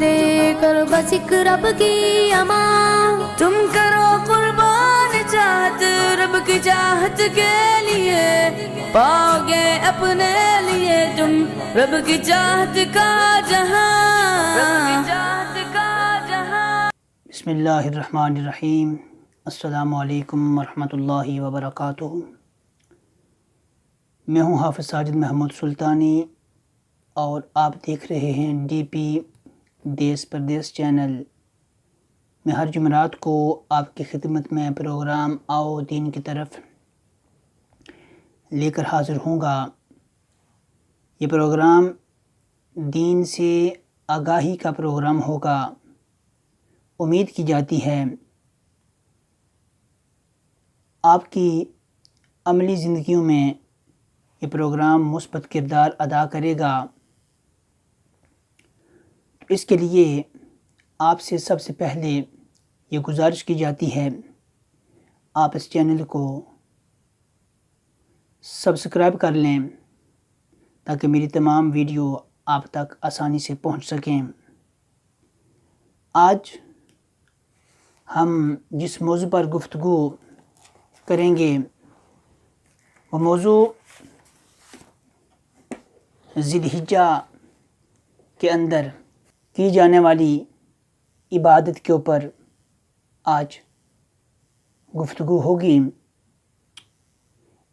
دے کر بس ایک رب کی امان، تم کرو قربان چاہت رب کی چاہت کے لیے، پاؤ گے اپنے لیے تم رب کی چاہت کا جہاں، رب کی چاہت کا جہاں۔ بسم اللہ الرحمن الرحیم۔ السلام علیکم ورحمۃ اللہ وبرکاتہ۔ میں ہوں حافظ ساجد محمود سلطانی اور آپ دیکھ رہے ہیں ڈی پی دیس پردیس چینل۔ میں ہر جمعرات کو آپ کی خدمت میں پروگرام آؤ دین کی طرف لے کر حاضر ہوں گا۔ یہ پروگرام دین سے آگاہی کا پروگرام ہوگا۔ امید کی جاتی ہے آپ کی عملی زندگیوں میں یہ پروگرام مثبت کردار ادا کرے گا۔ اس کے لیے آپ سے سب سے پہلے یہ گزارش کی جاتی ہے، آپ اس چینل کو سبسکرائب کر لیں تاکہ میری تمام ویڈیو آپ تک آسانی سے پہنچ سکیں۔ آج ہم جس موضوع پر گفتگو کریں گے وہ موضوع ذی الحجہ کے اندر کی جانے والی عبادت کے اوپر آج گفتگو ہوگی۔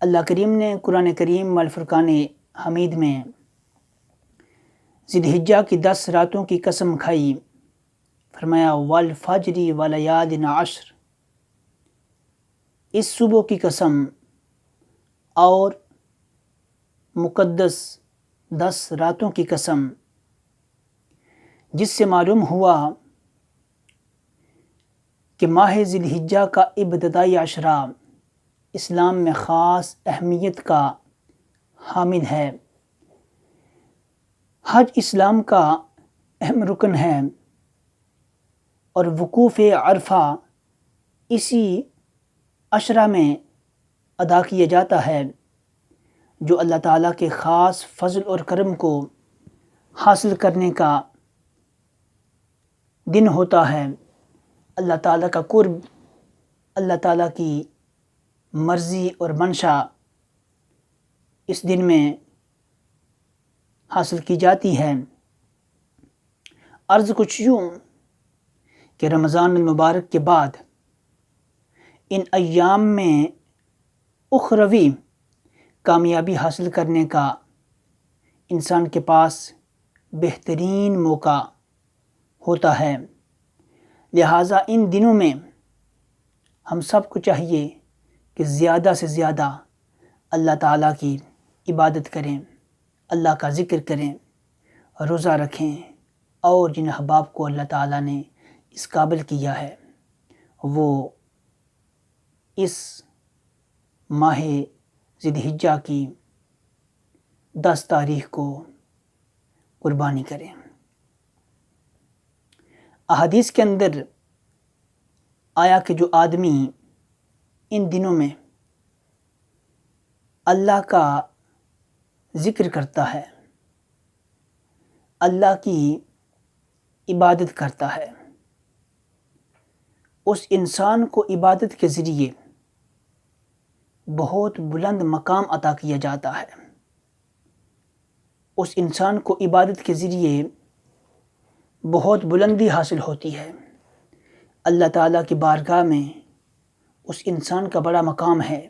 اللہ کریم نے قرآن کریم والفرقان حمید میں ذی الحجہ کی 10 راتوں کی قسم کھائی، فرمایا والفجر ولیال عشر، اس صبح کی قسم اور مقدس 10 راتوں کی قسم، جس سے معلوم ہوا کہ ماہ ذی الحجہ کا ابتدائی عشرہ اسلام میں خاص اہمیت کا حامل ہے۔ حج اسلام کا اہم رکن ہے اور وقوف عرفہ اسی عشرہ میں ادا کیا جاتا ہے، جو اللہ تعالیٰ کے خاص فضل اور کرم کو حاصل کرنے کا دن ہوتا ہے۔ اللہ تعالیٰ کا قرب، اللہ تعالیٰ کی مرضی اور منشا اس دن میں حاصل کی جاتی ہے۔ عرض کچھ یوں کہ رمضان المبارک کے بعد ان ایام میں اخروی کامیابی حاصل کرنے کا انسان کے پاس بہترین موقع ہوتا ہے، لہٰذا ان دنوں میں ہم سب کو چاہیے کہ زیادہ سے زیادہ اللہ تعالیٰ کی عبادت کریں، اللہ کا ذکر کریں، روزہ رکھیں، اور جن احباب کو اللہ تعالیٰ نے اس قابل کیا ہے وہ اس ماہ ذی الحجہ کی 10 تاریخ کو قربانی کریں۔ احادیث کے اندر آیا کہ جو آدمی ان دنوں میں اللہ کا ذکر کرتا ہے، اللہ کی عبادت کرتا ہے، اس انسان کو عبادت کے ذریعے بہت بلند مقام عطا کیا جاتا ہے۔ اس انسان کو عبادت کے ذریعے بہت بلندی حاصل ہوتی ہے۔ اللہ تعالیٰ کی بارگاہ میں اس انسان کا بڑا مقام ہے،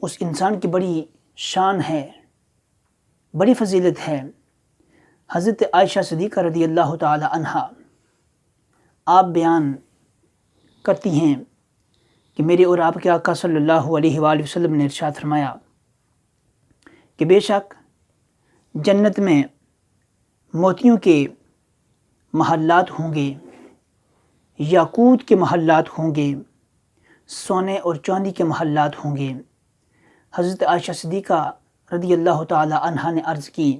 اس انسان کی بڑی شان ہے، بڑی فضیلت ہے۔ حضرت عائشہ صدیقہ رضی اللہ تعالی عنہا آپ بیان کرتی ہیں کہ میرے اور آپ کے آقا صلی اللہ علیہ وآلہ وسلم نے ارشاد فرمایا کہ بے شک جنت میں موتیوں کے محلات ہوں گے، یاقوت کے محلات ہوں گے، سونے اور چاندی کے محلات ہوں گے۔ حضرت عائشہ صدیقہ رضی اللہ تعالی عنہا نے عرض کی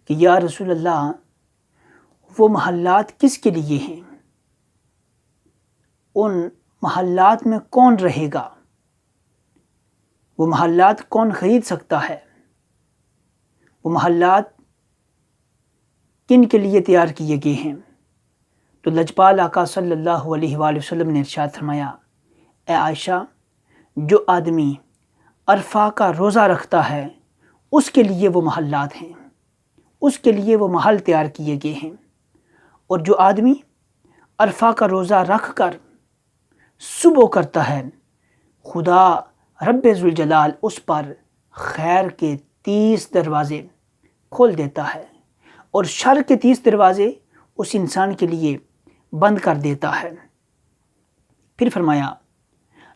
کہ یا رسول اللہ، وہ محلات کس کے لیے ہیں؟ ان محلات میں کون رہے گا؟ وہ محلات کون خرید سکتا ہے؟ وہ محلات کن کے لیے تیار کیے گئے ہیں؟ تو لجپال آقا صلی اللہ علیہ وآلہ وسلم نے ارشاد فرمایا، اے عائشہ، جو آدمی عرفہ کا روزہ رکھتا ہے اس کے لیے وہ محلات ہیں، اس کے لیے وہ محل تیار کیے گئے ہیں، اور جو آدمی عرفہ کا روزہ رکھ کر صبح کرتا ہے، خدا رب ذوالجلال اس پر خیر کے 30 دروازے کھول دیتا ہے اور شر کے 30 دروازے اس انسان کے لیے بند کر دیتا ہے۔ پھر فرمایا،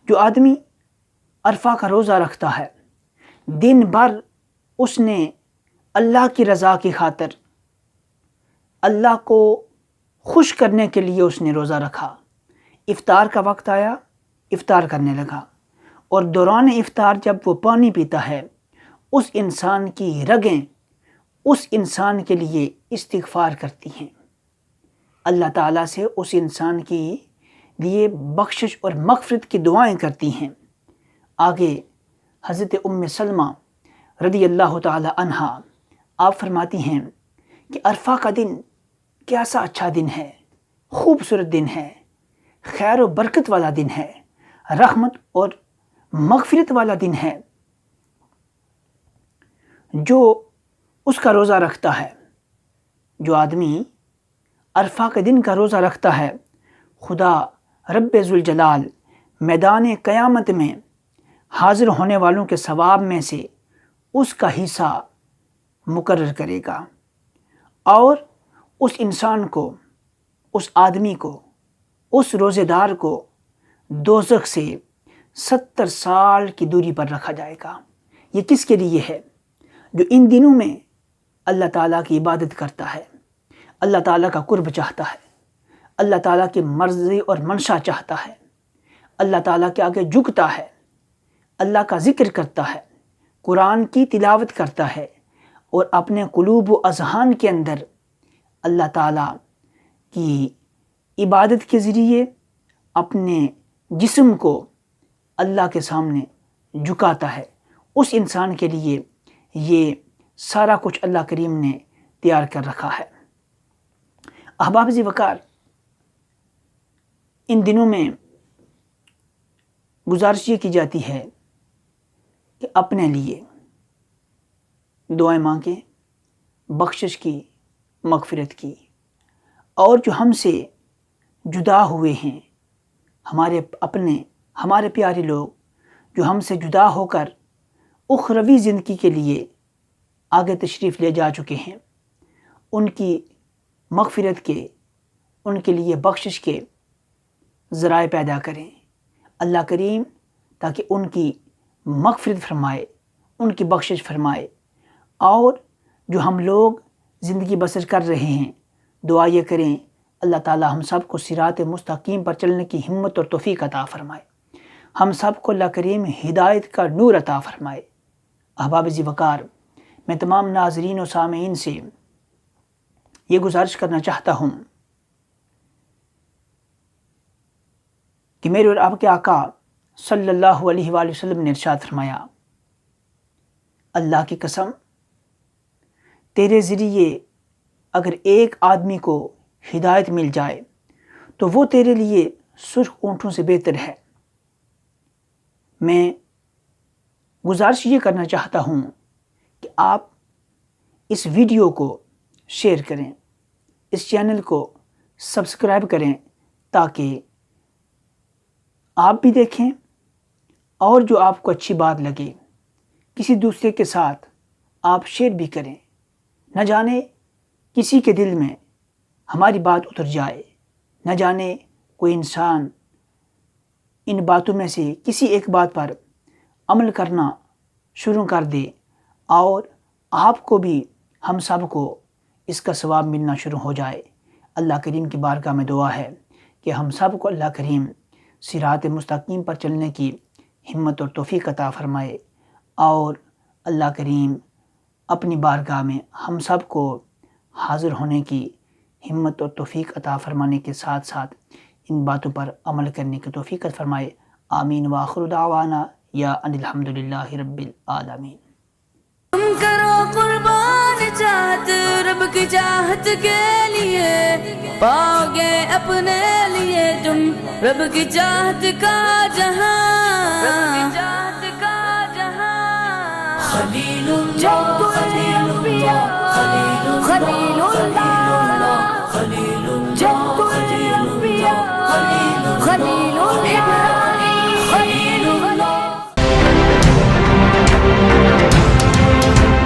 جو آدمی عرفہ کا روزہ رکھتا ہے، دن بھر اس نے اللہ کی رضا کی خاطر اللہ کو خوش کرنے کے لیے اس نے روزہ رکھا، افطار کا وقت آیا، افطار کرنے لگا، اور دوران افطار جب وہ پانی پیتا ہے، اس انسان کی رگیں اس انسان کے لیے استغفار کرتی ہیں، اللہ تعالیٰ سے اس انسان کی لیے بخشش اور مغفرت کی دعائیں کرتی ہیں۔ آگے حضرت ام سلمہ رضی اللہ تعالی عنہا آپ فرماتی ہیں کہ عرفہ کا دن کیسا اچھا دن ہے، خوبصورت دن ہے، خیر و برکت والا دن ہے، رحمت اور مغفرت والا دن ہے۔ جو اس کا روزہ رکھتا ہے، جو آدمی عرفہ کے دن کا روزہ رکھتا ہے، خدا رب ذوالجلال میدان قیامت میں حاضر ہونے والوں کے ثواب میں سے اس کا حصہ مقرر کرے گا، اور اس انسان کو، اس آدمی کو، اس روزے دار کو دوزخ سے 70 سال کی دوری پر رکھا جائے گا۔ یہ کس کے لیے ہے؟ جو ان دنوں میں اللہ تعالیٰ کی عبادت کرتا ہے، اللہ تعالیٰ کا قرب چاہتا ہے، اللہ تعالیٰ کی مرضی اور منشا چاہتا ہے، اللہ تعالیٰ کے آگے جھکتا ہے، اللہ کا ذکر کرتا ہے، قرآن کی تلاوت کرتا ہے، اور اپنے قلوب و اذہان کے اندر اللہ تعالیٰ کی عبادت کے ذریعے اپنے جسم کو اللہ کے سامنے جھکاتا ہے، اس انسان کے لیے یہ سارا کچھ اللہ کریم نے تیار کر رکھا ہے۔ احباب ذی وقار، ان دنوں میں گزارش یہ کی جاتی ہے کہ اپنے لیے دعائیں مانگیں، بخشش کی، مغفرت کی، اور جو ہم سے جدا ہوئے ہیں، ہمارے اپنے، ہمارے پیارے لوگ جو ہم سے جدا ہو کر اخروی زندگی کے لیے آگے تشریف لے جا چکے ہیں، ان کی مغفرت کے، ان کے لیے بخشش کے ذرائع پیدا کریں، اللہ کریم تاکہ ان کی مغفرت فرمائے، ان کی بخشش فرمائے، اور جو ہم لوگ زندگی بسر کر رہے ہیں، دعا یہ کریں اللہ تعالی ہم سب کو صراط مستقیم پر چلنے کی ہمت اور توفیق عطا فرمائے، ہم سب کو اللہ کریم ہدایت کا نور عطا فرمائے۔ احباب ذی وقار، میں تمام ناظرین و سامعین سے یہ گزارش کرنا چاہتا ہوں کہ میرے اور آپ کے آقا صلی اللہ علیہ وآلہ وسلم نے ارشاد فرمایا، اللہ کی قسم، تیرے ذریعے اگر ایک آدمی کو ہدایت مل جائے تو وہ تیرے لیے سرخ اونٹوں سے بہتر ہے۔ میں گزارش یہ کرنا چاہتا ہوں کہ آپ اس ویڈیو کو شیئر کریں، اس چینل کو سبسکرائب کریں، تاکہ آپ بھی دیکھیں اور جو آپ کو اچھی بات لگے کسی دوسرے کے ساتھ آپ شیئر بھی کریں، نہ جانے کسی کے دل میں ہماری بات اتر جائے، نہ جانے کوئی انسان ان باتوں میں سے کسی ایک بات پر عمل کرنا شروع کر دے، اور آپ کو بھی، ہم سب کو اس کا ثواب ملنا شروع ہو جائے۔ اللہ کریم کی بارگاہ میں دعا ہے کہ ہم سب کو اللہ کریم صراط مستقیم پر چلنے کی ہمت اور توفیق عطا فرمائے، اور اللہ کریم اپنی بارگاہ میں ہم سب کو حاضر ہونے کی ہمت اور توفیق عطا فرمانے کے ساتھ ساتھ ان باتوں پر عمل کرنے کی توفیق عطا فرمائے۔ آمین وآخر دعوانا یا ان الحمدللہ رب العالمین۔ تم کرو قربان چاہت رب کی چاہت کے لیے پاؤ گے اپنے لیے تم رب کی چاہت کا جہاں خلیل اللہ خلیل اللہ خلیل اللہ خلیل اللہ خلیل